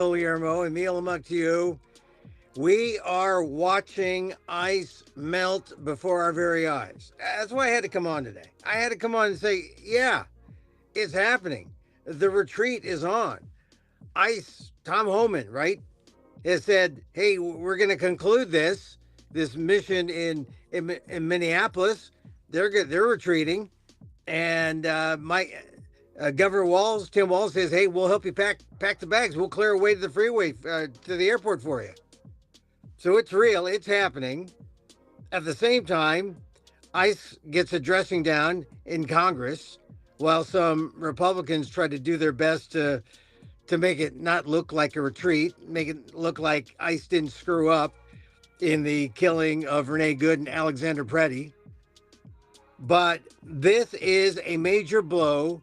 Emil, Amok to you. We are watching ice melt before our very eyes. That's why I had to come on today. I had to come on and say, yeah, it's happening. The retreat is on. Ice, Tom Homan, right, has said, hey, we're going to conclude this mission in Minneapolis. They're retreating. And my Governor Tim Walz says, "Hey, we'll help you pack the bags. We'll clear a way to the freeway to the airport for you." So it's real. It's happening. At the same time, ICE gets a dressing down in Congress, while some Republicans try to do their best to make it not look like a retreat, make it look like ICE didn't screw up in the killing of Renee Good and Alexander Preddy. But this is a major blow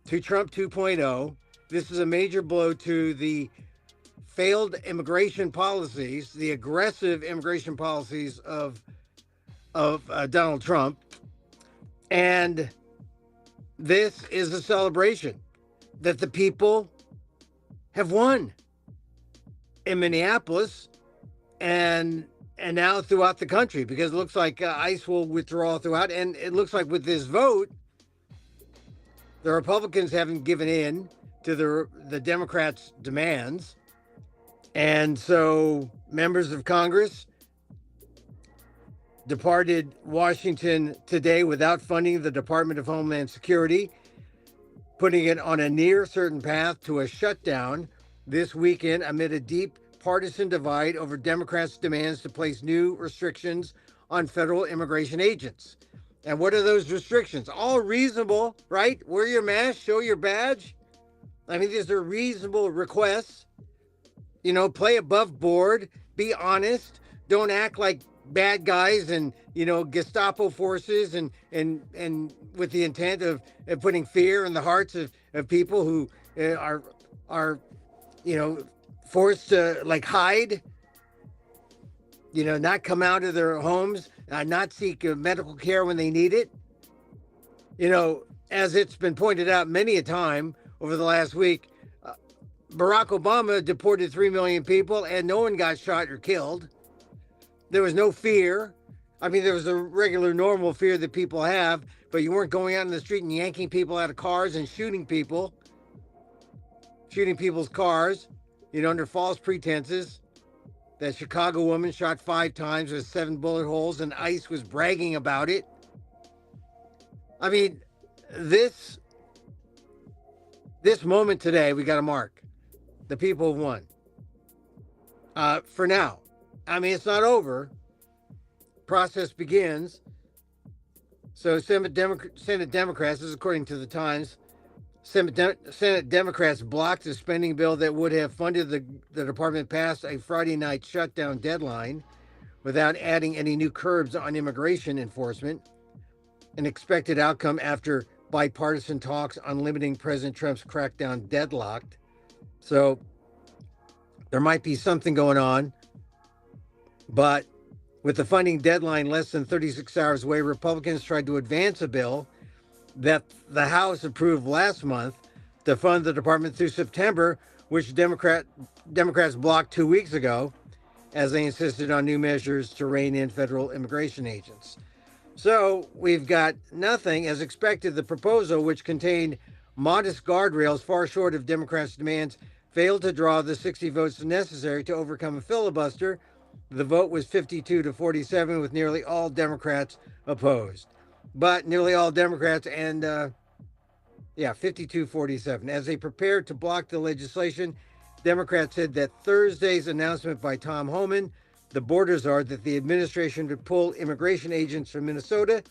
to Trump 2.0. This is a major blow to the failed immigration policies, the aggressive immigration policies of Donald Trump. And this is a celebration that the people have won in Minneapolis and now throughout the country, because it looks like ICE will withdraw throughout. And it looks like with this vote, the Republicans haven't given in to the Democrats' demands. And so members of Congress departed Washington today without funding the Department of Homeland Security, putting it on a near certain path to a shutdown this weekend amid a deep partisan divide over Democrats' demands to place new restrictions on federal immigration agents. And what are those restrictions? All reasonable, right? Wear your mask, show your badge. I mean, these are reasonable requests. You know, play above board, be honest, don't act like bad guys and, Gestapo forces and with the intent of putting fear in the hearts of people who are forced to hide, not come out of their homes, not seek medical care when they need it. As it's been pointed out many a time over the last week, Barack Obama deported 3 million people and no one got shot or killed. There was no fear. I mean, there was a regular, normal fear that people have, but you weren't going out in the street and yanking people out of cars and shooting people's cars, under false pretenses. That Chicago woman shot 5 times with 7 bullet holes, and ICE was bragging about it. I mean, this moment today, we got to mark. The people have won. For now. I mean, it's not over. Process begins. So Senate Democrats, this is according to the Times, Senate Democrats blocked a spending bill that would have funded the department past a Friday night shutdown deadline without adding any new curbs on immigration enforcement, an expected outcome after bipartisan talks on limiting President Trump's crackdown deadlocked. So there might be something going on, but with the funding deadline less than 36 hours away, Republicans tried to advance a bill that the House approved last month to fund the department through September, which Democrats blocked 2 weeks ago as they insisted on new measures to rein in federal immigration agents. So we've got nothing. As expected, the proposal, which contained modest guardrails far short of Democrats' demands, failed to draw the 60 votes necessary to overcome a filibuster. The vote was 52-47, with nearly all Democrats opposed. But nearly all Democrats 52-47. As they prepared to block the legislation, Democrats said that Thursday's announcement by Tom Homan, the border czar, that the administration would pull immigration agents from Minnesota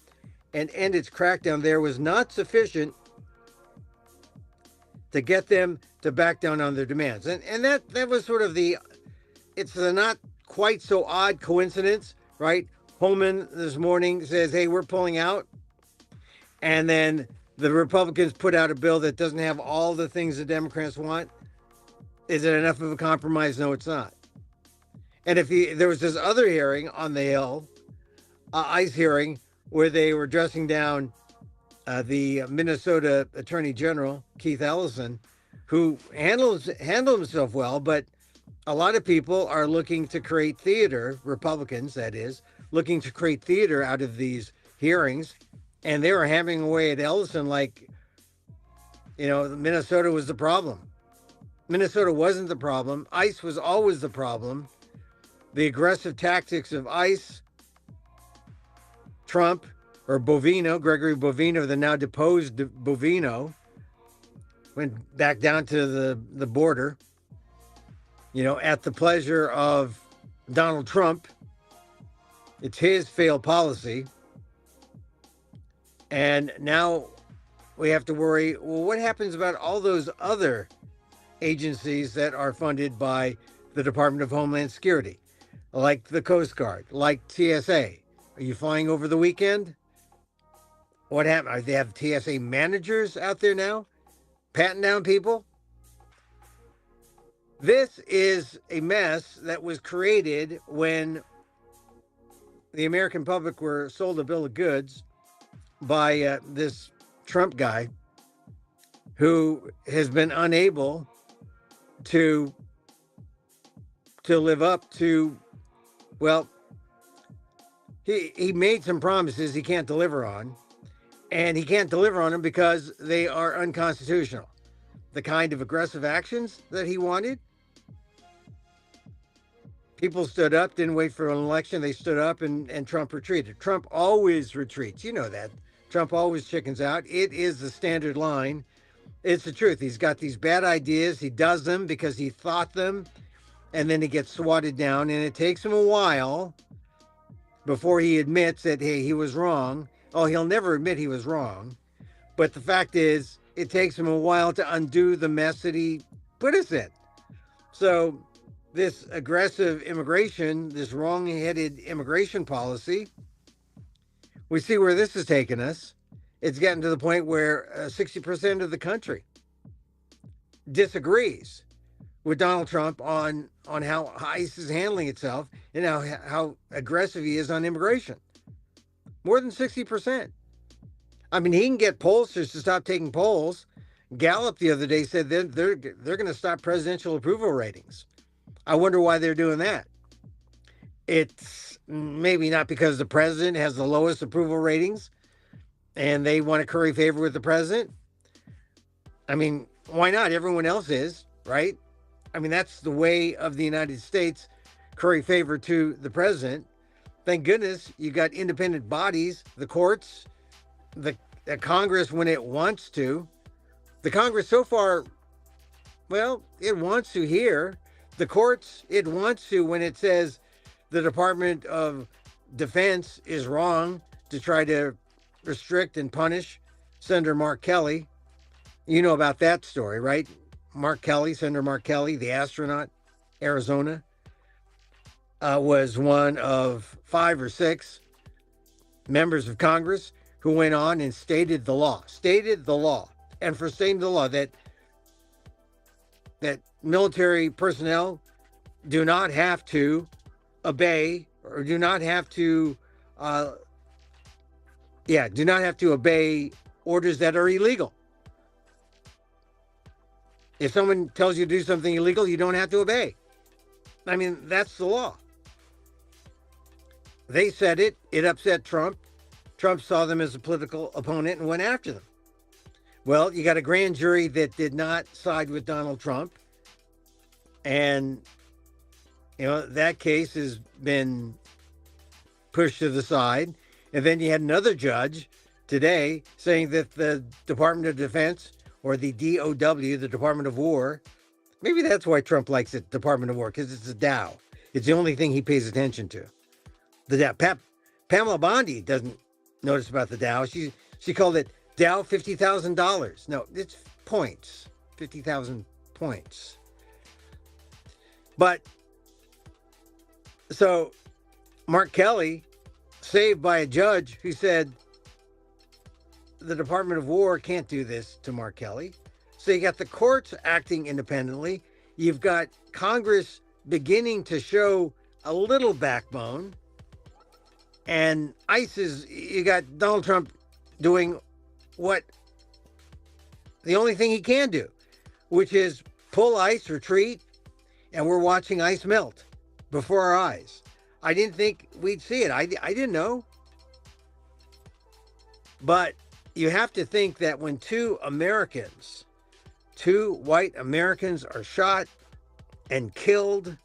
and end its crackdown there was not sufficient to get them to back down on their demands. And that was sort of it's the not quite so odd coincidence, right? Homan this morning says, hey, we're pulling out. And then the Republicans put out a bill that doesn't have all the things the Democrats want. Is it enough of a compromise? No, it's not. And there was this other hearing on the Hill, ICE hearing, where they were dressing down the Minnesota Attorney General, Keith Ellison, who handled himself well, but a lot of people are looking to create theater, Republicans, that is, looking to create theater out of these hearings. And they were hammering away at Ellison like, Minnesota was the problem. Minnesota wasn't the problem. ICE was always the problem. The aggressive tactics of ICE, Trump, or Bovino, Gregory Bovino, the now deposed Bovino, went back down to the border, at the pleasure of Donald Trump. It's his failed policy. And now we have to worry, well, what happens about all those other agencies that are funded by the Department of Homeland Security, like the Coast Guard, like TSA? Are you flying over the weekend? What happened? They have TSA managers out there now, patting down people? This is a mess that was created when the American public were sold a bill of goods by this Trump guy who has been unable to live up to, well, he made some promises he can't deliver on, and he can't deliver on them because they are unconstitutional. The kind of aggressive actions that he wanted, people stood up, didn't wait for an election. They stood up and Trump retreated. Trump always retreats. You know that. Trump always chickens out. It is the standard line. It's the truth. He's got these bad ideas. He does them because he thought them, and then he gets swatted down. And it takes him a while before he admits that, hey, he was wrong. Oh, he'll never admit he was wrong. But the fact is, it takes him a while to undo the mess that he put us in. So this aggressive immigration, this wrong-headed immigration policy, we see where this has taken us. It's gotten to the point where 60% of the country disagrees with Donald Trump on how ICE is handling itself and how aggressive he is on immigration. More than 60%. I mean, he can get pollsters to stop taking polls. Gallup the other day said they're going to stop presidential approval ratings. I wonder why they're doing that. It's maybe not because the president has the lowest approval ratings and they want to curry favor with the president. I mean, why not? Everyone else is, right? I mean, that's the way of the United States, curry favor to the president. Thank goodness you got independent bodies, the courts, the Congress when it wants to. The Congress so far, well, it wants to hear. The courts, it wants to when it says the Department of Defense is wrong to try to restrict and punish Senator Mark Kelly. You know about that story, right? Mark Kelly, Senator Mark Kelly, the astronaut, Arizona, was one of 5 or 6 members of Congress who went on and stated the law. And for stating the law that military personnel do not have to obey or do not have to obey orders that are illegal. If someone tells you to do something illegal, you don't have to obey. I mean, that's the law. They said it. It upset Trump. Trump saw them as a political opponent and went after them. Well, you got a grand jury that did not side with Donald Trump. And, that case has been pushed to the side. And then you had another judge today saying that the Department of Defense, or the DOW, the Department of War, maybe that's why Trump likes it, Department of War, because it's a Dow. It's the only thing he pays attention to. The Dow. Pamela Bondi doesn't notice about the Dow. She called it Dow $50,000. No, it's points. 50,000 points. But, so, Mark Kelly, saved by a judge who said the Department of War can't do this to Mark Kelly. So you got the courts acting independently. You've got Congress beginning to show a little backbone. And you got Donald Trump doing what the only thing he can do, which is pull ice, retreat, and we're watching ice melt before our eyes. I didn't think we'd see it. I didn't know. But you have to think that when two white Americans are shot and killed,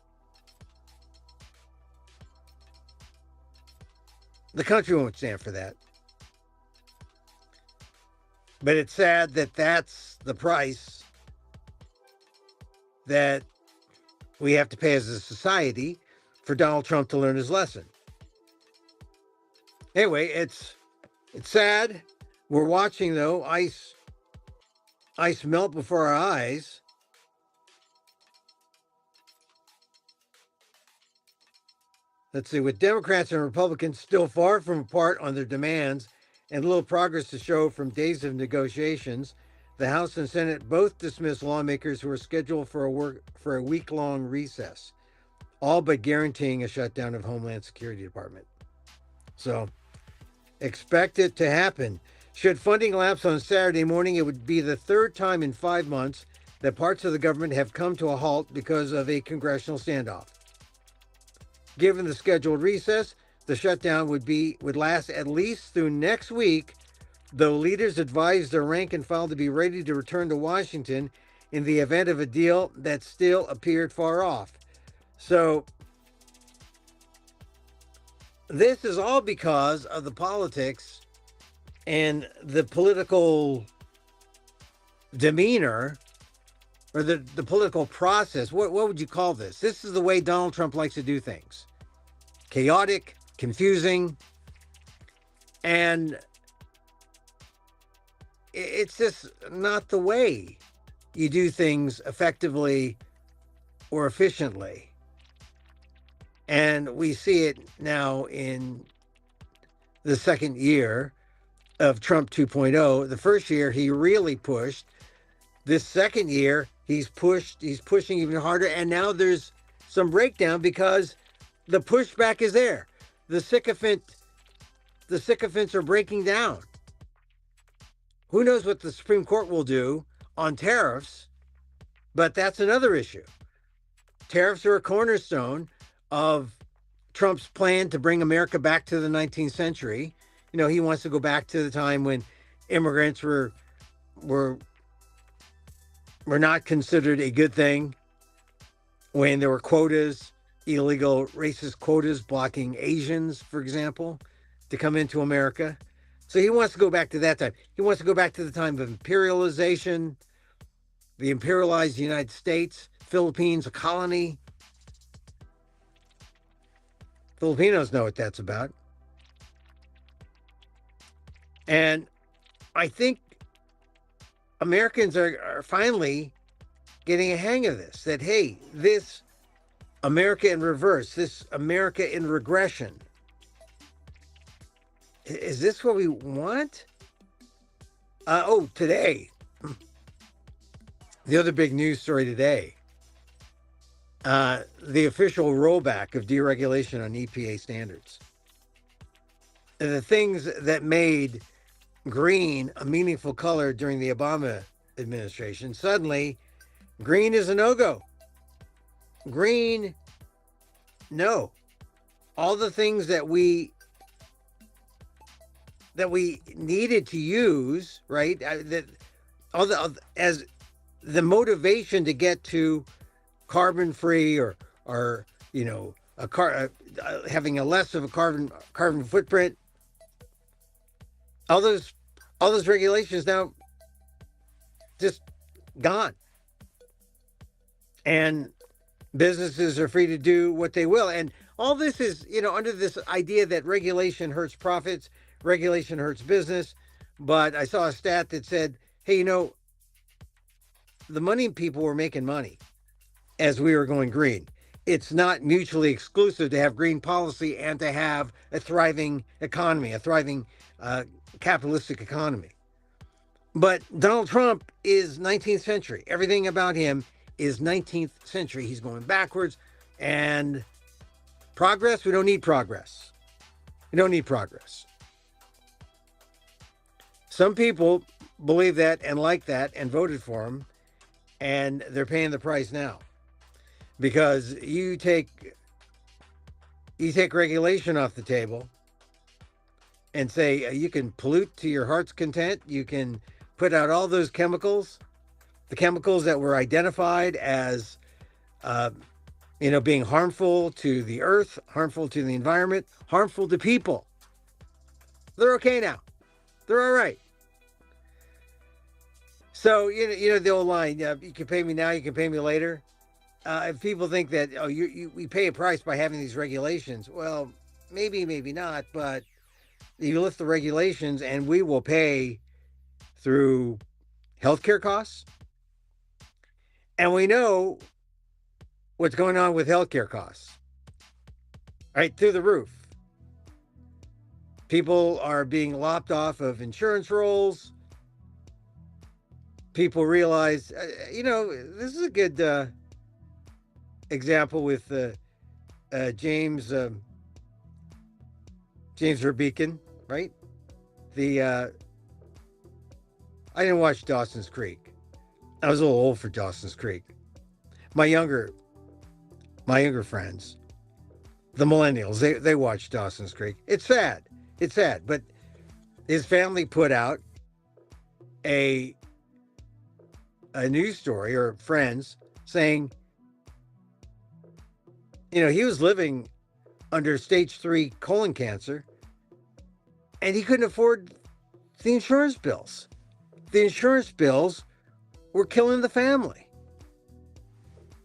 the country won't stand for that. But it's sad that that's the price that we have to pay as a society for Donald Trump to learn his lesson. Anyway, it's sad. We're watching, though, ice melt before our eyes. Let's see, with Democrats and Republicans still far from apart on their demands and little progress to show from days of negotiations, the House and Senate both dismissed lawmakers who were scheduled for a week-long recess, all but guaranteeing a shutdown of Homeland Security Department. So, expect it to happen. Should funding lapse on Saturday morning, it would be the third time in 5 months that parts of the government have come to a halt because of a congressional standoff. Given the scheduled recess, the shutdown would last at least through next week, though leaders advised their rank and file to be ready to return to Washington in the event of a deal that still appeared far off. So, this is all because of the politics and the political demeanor or the political process. What would you call this? This is the way Donald Trump likes to do things. Chaotic, confusing, and it's just not the way you do things effectively or efficiently. And we see it now in the second year of Trump 2.0. The first year he really pushed. This second year he's pushing even harder, and now there's some breakdown because the pushback is there. The sycophants are breaking down. Who knows what the Supreme Court will do on tariffs, but that's another issue. Tariffs are a cornerstone of Trump's plan to bring America back to the 19th century. You know, he wants to go back to the time when immigrants were not considered a good thing, when there were quotas, illegal racist quotas blocking Asians, for example, to come into America. So he wants to go back to that time. He wants to go back to the time of imperialization, the imperialized United States, Philippines, a colony. Filipinos know what that's about. And I think Americans are finally getting a hang of this, that, hey, this America in reverse, this America in regression, is this what we want? Today, the other big news story today, the official rollback of deregulation on EPA standards. The things that made green a meaningful color during the Obama administration, suddenly green is a no-go. Green, no. All the things that we needed to use, right? As the motivation to get to carbon-free or having a less of a carbon footprint. All those regulations now just gone. And businesses are free to do what they will. And all this is, under this idea that regulation hurts profits, regulation hurts business. But I saw a stat that said, hey, the money people were making money as we were going green. It's not mutually exclusive to have green policy and to have a thriving economy, a thriving capitalistic economy. But Donald Trump is 19th century. Everything about him is 19th century. He's going backwards. And progress, we don't need progress. We don't need progress. Some people believe that and like that and voted for him. and they're paying the price now because you take regulation off the table and say you can pollute to your heart's content. You can put out all those chemicals, the chemicals that were identified as, being harmful to the earth, harmful to the environment, harmful to people. They're okay now. They're all right. So, the old line, you can pay me now, you can pay me later. If people think that, we pay a price by having these regulations, well, maybe, maybe not, but you lift the regulations and we will pay through healthcare costs. And we know what's going on with healthcare costs, right? Through the roof. People are being lopped off of insurance rolls. People realize, this is a good example with James Verbeeken, right? I didn't watch Dawson's Creek. I was a little old for Dawson's Creek. My younger friends, the millennials, they watch Dawson's Creek. It's sad. It's sad. But his family put out a news story, or friends saying, he was living under stage 3 colon cancer and he couldn't afford the insurance bills. The insurance bills were killing the family.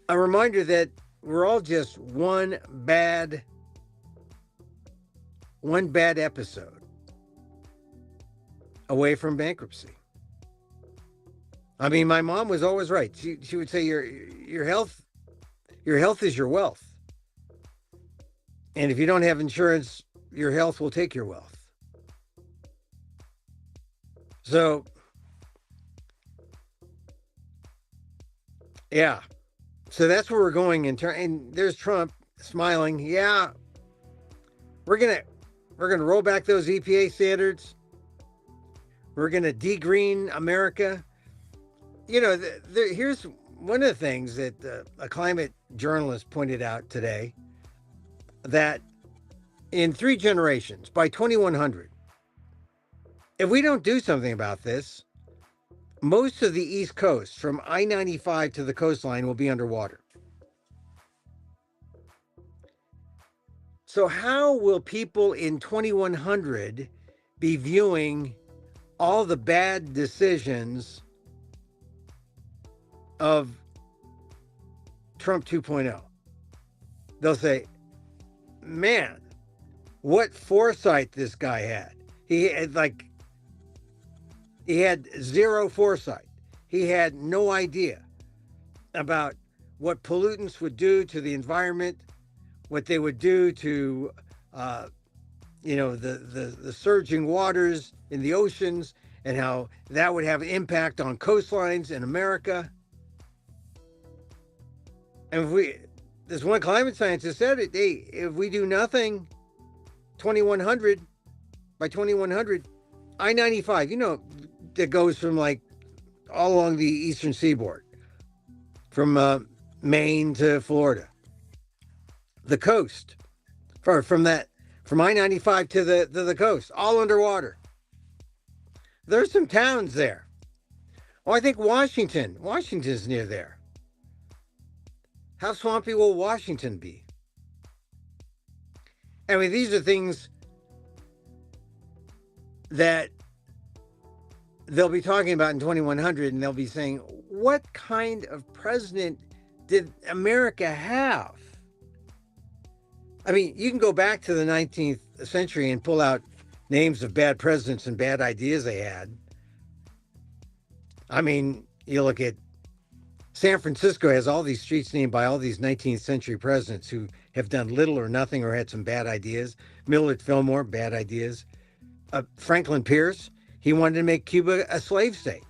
A reminder that we're all just one bad episode away from bankruptcy. I mean, my mom was always right. She would say your health is your wealth. And if you don't have insurance, your health will take your wealth. So, yeah. So that's where we're going and there's Trump smiling. Yeah. We're going to roll back those EPA standards. We're going to degreen America. Here's one of the things that a climate journalist pointed out today, that in 3 generations, by 2100, if we don't do something about this, most of the East Coast, from I-95 to the coastline, will be underwater. So how will people in 2100 be viewing all the bad decisions of Trump 2.0? They'll say, man, what foresight this guy had. He had zero foresight. He had no idea about what pollutants would do to the environment, what they would do to, the surging waters in the oceans, and how that would have an impact on coastlines in America. And this one climate scientist said it, if we do nothing, by 2100, I-95, that goes from all along the eastern seaboard, from Maine to Florida, the coast, from I-95 to the coast, all underwater. There's some towns there. Oh, I think Washington's near there. How swampy will Washington be? I mean, these are things that they'll be talking about in 2100, and they'll be saying, what kind of president did America have? I mean, you can go back to the 19th century and pull out names of bad presidents and bad ideas they had. I mean, you look at San Francisco, has all these streets named by all these 19th century presidents who have done little or nothing or had some bad ideas. Millard Fillmore, bad ideas. Franklin Pierce, he wanted to make Cuba a slave state.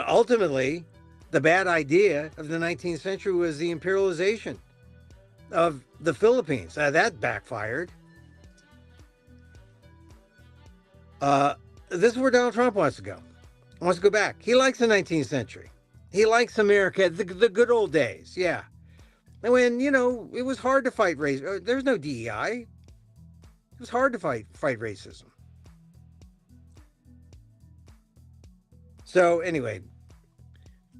Ultimately, the bad idea of the 19th century was the imperialization of the Philippines. That backfired. This is where Donald Trump wants to go. Wants to go back. He likes the 19th century. He likes America, the good old days, yeah. When, it was hard to fight race. There's no DEI. It was hard to fight racism. So anyway,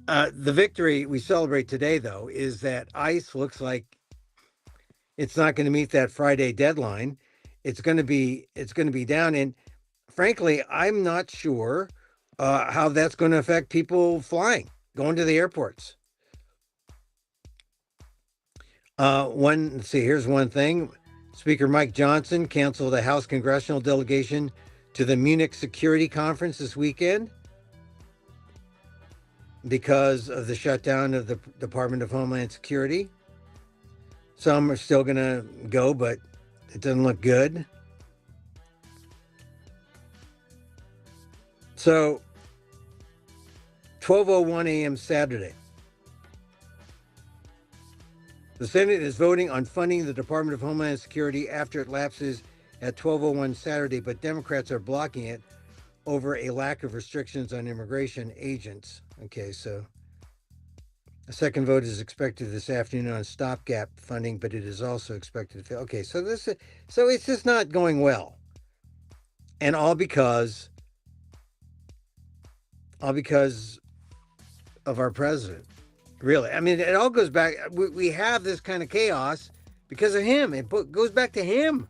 the victory we celebrate today, though, is that ICE looks like it's not going to meet that Friday deadline. It's going to be down, and frankly, I'm not sure how that's going to affect people flying, going to the airports. Let's see, here's one thing. Speaker Mike Johnson canceled a House congressional delegation to the Munich Security Conference this weekend because of the shutdown of the Department of Homeland Security. Some are still going to go, but it doesn't look good. So, 12:01 a.m. Saturday. The Senate is voting on funding the Department of Homeland Security after it lapses at 12:01 Saturday, but Democrats are blocking it over a lack of restrictions on immigration agents. Okay, so a second vote is expected this afternoon on stopgap funding, but it is also expected to fail. Okay, so it's just not going well, and all because of our president. Really, I mean, it all goes back. We have this kind of chaos because of him. It goes back to him.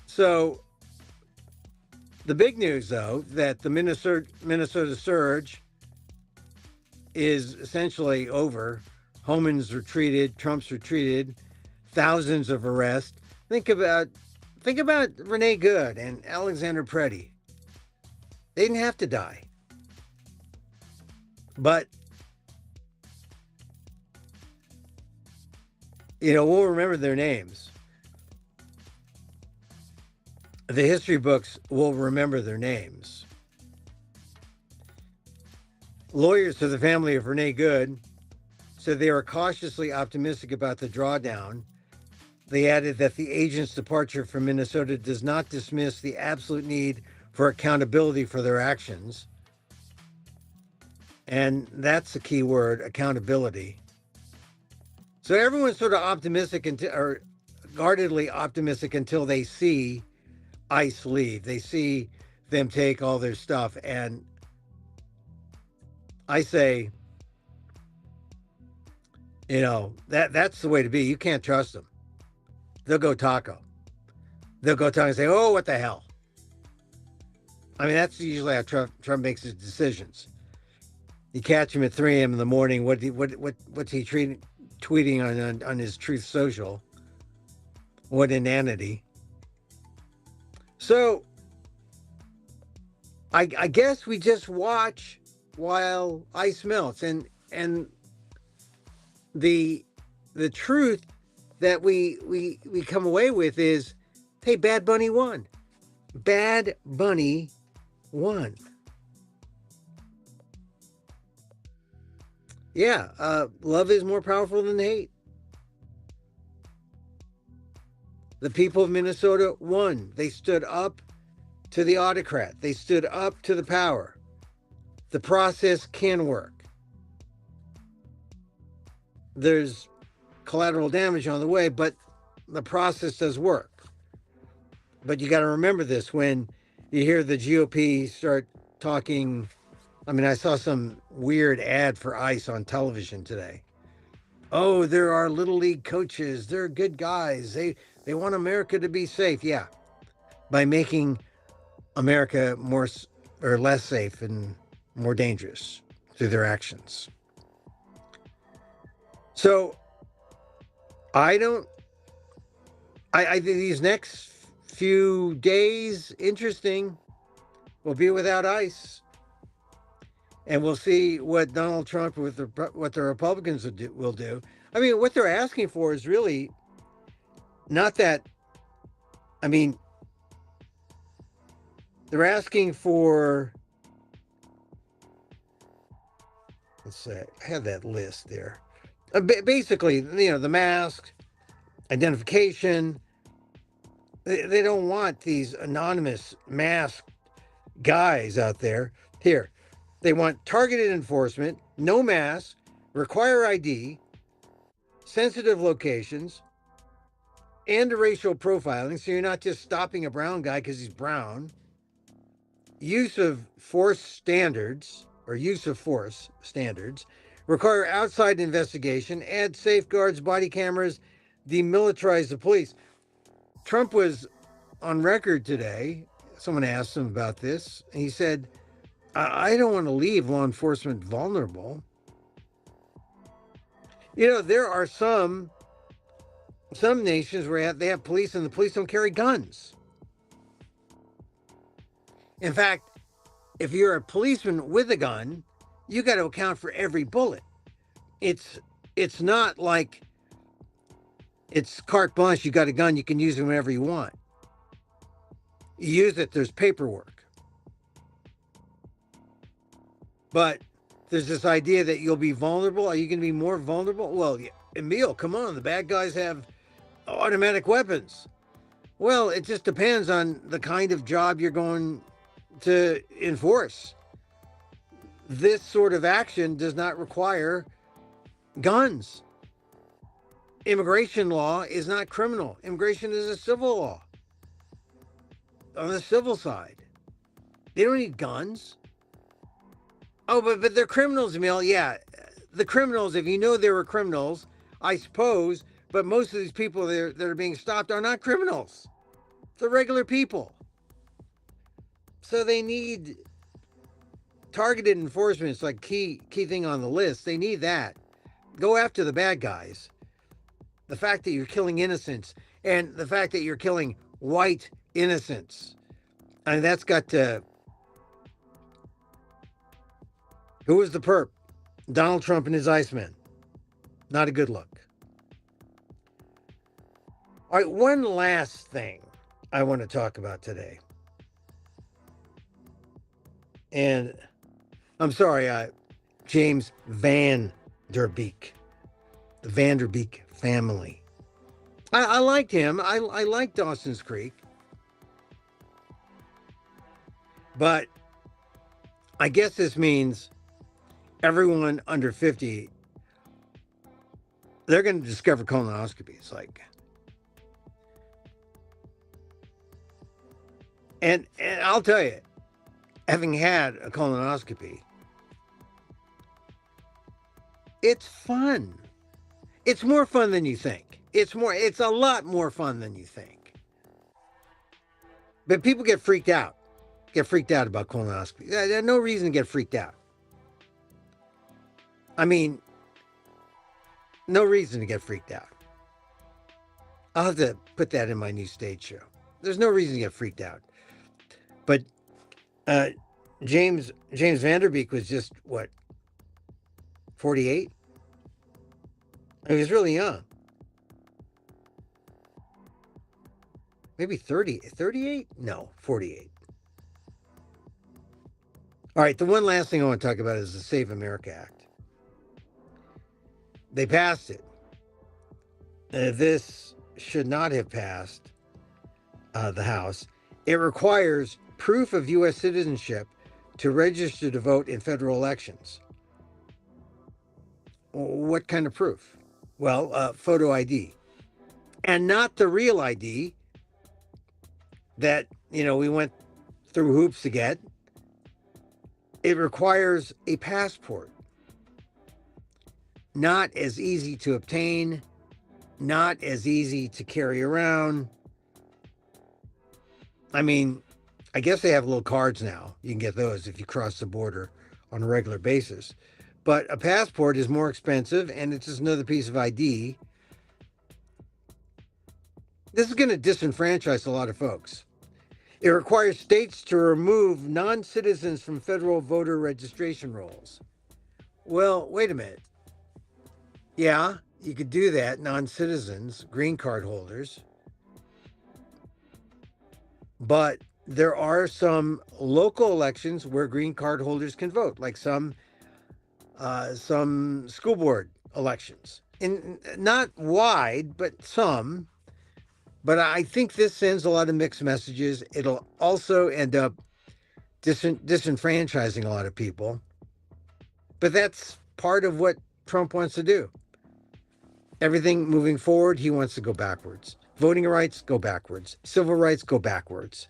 So, the big news, though, that the Minnesota surge is essentially over. Homan's retreated. Trump's retreated. Thousands of arrests. Think about Renee Good and Alexander Preddy. They didn't have to die. But, we'll remember their names. The history books will remember their names. Lawyers to the family of Renee Good said they were cautiously optimistic about the drawdown. They added that the agent's departure from Minnesota does not dismiss the absolute need for accountability for their actions. And that's the key word, accountability. So everyone's sort of optimistic or guardedly optimistic until they see ICE leave. They see them take all their stuff. And I say, that's the way to be. You can't trust them. They'll go taco. They'll go talk and say, oh, what the hell? I mean, that's usually how Trump makes his decisions. You catch him at 3 a.m. in the morning. What's he tweeting on his Truth Social? What inanity! So, I guess we just watch while ice melts, and the truth that we come away with is, hey, Bad Bunny won. Bad Bunny won. Yeah, love is more powerful than hate. The people of Minnesota won. They stood up to the autocrat. They stood up to the power. The process can work. There's collateral damage on the way, but the process does work. But you got to remember this when you hear the GOP start talking. I mean, I saw some weird ad for ICE on television today. Oh, there are little league coaches. They're good guys. They want America to be safe. Yeah, by making America more or less safe and more dangerous through their actions. So I think these next few days, interesting, will be without ICE. And we'll see what Donald Trump, what the Republicans will do. I mean, what they're asking for is really not that. I mean, they're asking for. Let's say I had that list there. Basically, the mask, identification. They don't want these anonymous masked guys out there. Here, they want targeted enforcement, no mask, require ID, sensitive locations, and racial profiling. So you're not just stopping a brown guy because he's brown. Use of force standards or use of force standards require outside investigation, add safeguards, body cameras, demilitarize the police. Trump was on record today. Someone asked him about this, and he said, I don't want to leave law enforcement vulnerable. You know, there are some nations where they have police and the police don't carry guns. In fact, if you're a policeman with a gun, you got to account for every bullet. It's not like it's carte blanche. You got a gun, you can use it whenever you want. You use it, there's paperwork. But there's this idea that you'll be vulnerable. Are you going to be more vulnerable? Well, Emil, come on. The bad guys have automatic weapons. Well, it just depends on the kind of job you're going to enforce. This sort of action does not require guns. Immigration law is not criminal. Immigration is a civil law. On the civil side, they don't need guns. Oh, but they're criminals, Emil. Yeah, the criminals, if you know they were criminals, I suppose, but most of these people that are being stopped are not criminals. They're regular people. So they need targeted enforcement. It's like key thing on the list. They need that. Go after the bad guys. The fact that you're killing innocents and the fact that you're killing white innocents. I mean, that's got to... Who was the perp? Donald Trump and his Iceman. Not a good look. All right, one last thing I want to talk about today. And I'm sorry, James Van Der Beek. The Van Der Beek family. I liked him. I liked Dawson's Creek. But I guess this means everyone under 50, they're going to discover colonoscopies. Like, and I'll tell you, having had a colonoscopy, it's fun. It's more fun than you think. It's a lot more fun than you think. But people get freaked out about colonoscopy. There's no reason to get freaked out. I mean, no reason to get freaked out. I'll have to put that in my new stage show. There's no reason to get freaked out. But James Van Der Beek was just, what, 48? He was really young. Maybe 30, 38? No, 48. All right, the one last thing I want to talk about is the Save America Act. They passed it. This should not have passed the House. It requires proof of U.S. citizenship to register to vote in federal elections. What kind of proof? Well, photo ID. And not the real ID that, we went through hoops to get. It requires a passport. Not as easy to obtain, not as easy to carry around. I mean, I guess they have little cards now. You can get those if you cross the border on a regular basis. But a passport is more expensive, and it's just another piece of ID. This is going to disenfranchise a lot of folks. It requires states to remove non-citizens from federal voter registration rolls. Well, wait a minute. Yeah, you could do that, non-citizens, green card holders. But there are some local elections where green card holders can vote, like some school board elections. And not wide, but some. But I think this sends a lot of mixed messages. It'll also end up disenfranchising a lot of people. But that's part of what Trump wants to do. Everything moving forward, he wants to go backwards. Voting rights, go backwards. Civil rights, go backwards.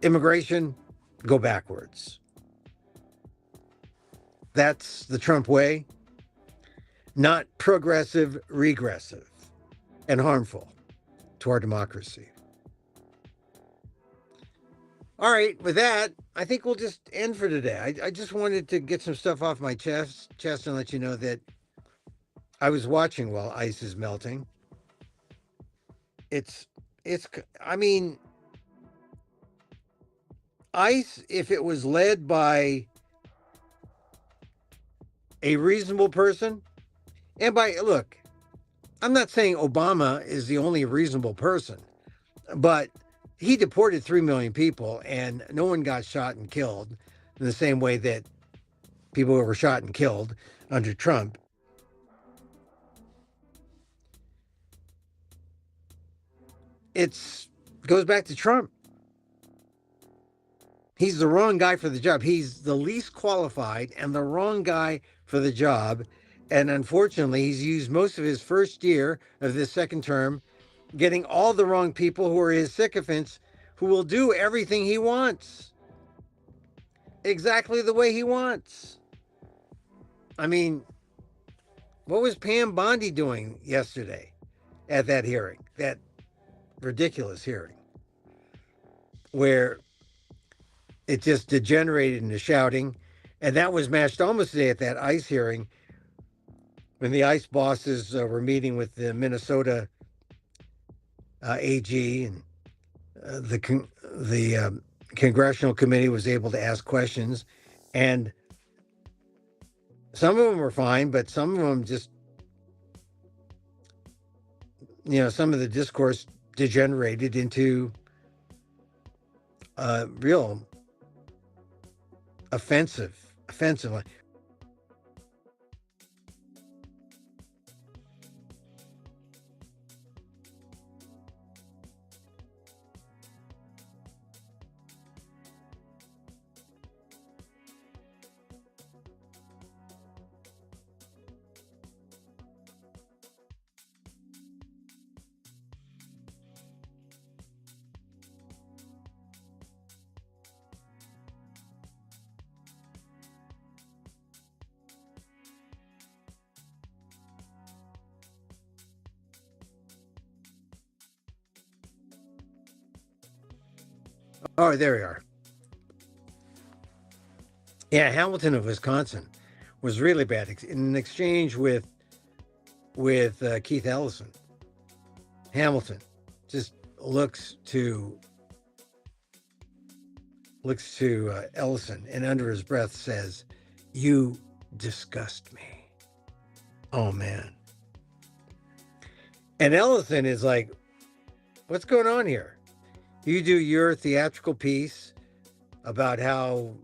Immigration, go backwards. That's the Trump way. Not progressive, regressive, and harmful to our democracy. All right, with that, I think we'll just end for today. I just wanted to get some stuff off my chest and let you know that I was watching while ice is melting. I mean, ice, if it was led by a reasonable person, and look, I'm not saying Obama is the only reasonable person, but he deported 3 million people and no one got shot and killed in the same way that people were shot and killed under Trump. It goes back to Trump. He's the wrong guy for the job. He's the least qualified and the wrong guy for the job. And unfortunately, he's used most of his first year of this second term getting all the wrong people who are his sycophants who will do everything he wants. Exactly the way he wants. I mean, what was Pam Bondi doing yesterday at that hearing? That ridiculous hearing where it just degenerated into shouting. And that was matched almost today at that ICE hearing when the ICE bosses were meeting with the Minnesota AG, and the congressional committee was able to ask questions. And some of them were fine, but some of them just, some of the discourse degenerated into real offensive. Oh, there we are. Yeah, Hamilton of Wisconsin was really bad in an exchange with Keith Ellison. Hamilton just looks to Ellison and under his breath says, "You disgust me." Oh man. And Ellison is like, "What's going on here? You do your theatrical piece about how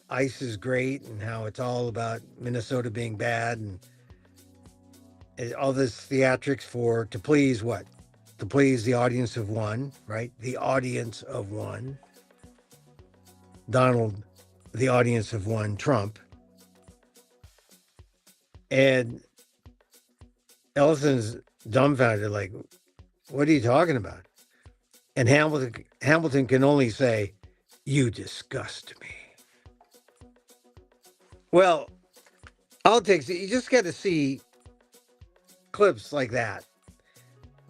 ICE is great and how it's all about Minnesota being bad and all this theatrics to please what? To please the audience of one, right? The audience of one. Donald, the audience of one, Trump. And Ellison's dumbfounded, like, what are you talking about? And Hamilton can only say, "You disgust me." Well, you just got to see clips like that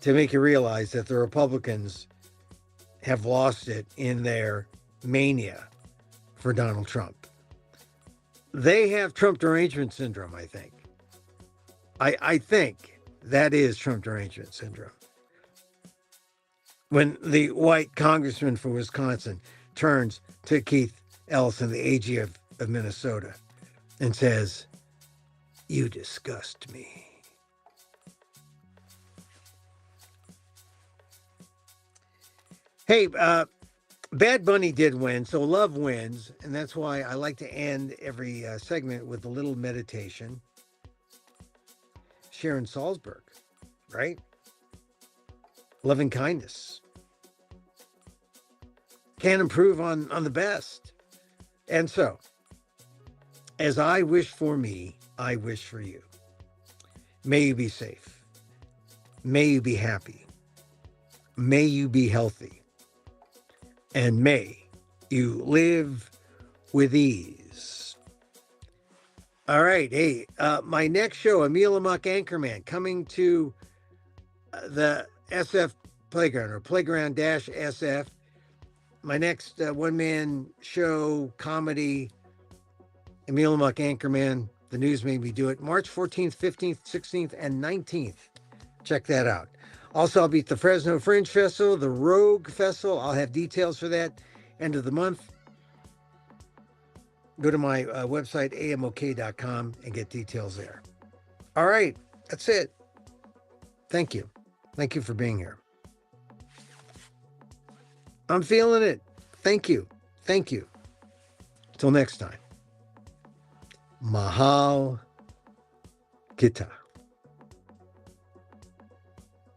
to make you realize that the Republicans have lost it in their mania for Donald Trump. They have Trump derangement syndrome, I think. I think that is Trump derangement syndrome. When the white congressman for Wisconsin turns to Keith Ellison, the AG of Minnesota, and says, "You disgust me." Hey, Bad Bunny did win, so love wins, and that's why I like to end every segment with a little meditation. Sharon Salzberg, right? Loving kindness. Can't improve on the best. And so, as I wish for me, I wish for you. May you be safe. May you be happy. May you be healthy. And may you live with ease. All right. Hey, my next show, Emil, Amok, Anchorman, coming to the SF Playground or Playground SF. My next one-man show, comedy, Emil, Amok, Anchorman. The news made me do it. March 14th, 15th, 16th, and 19th. Check that out. Also, I'll be at the Fresno Fringe Festival, the Rogue Festival. I'll have details for that end of the month. Go to my website, amok.com, and get details there. All right. That's it. Thank you. Thank you for being here. I'm feeling it. Thank you. Thank you. Till next time. Mahal Kita.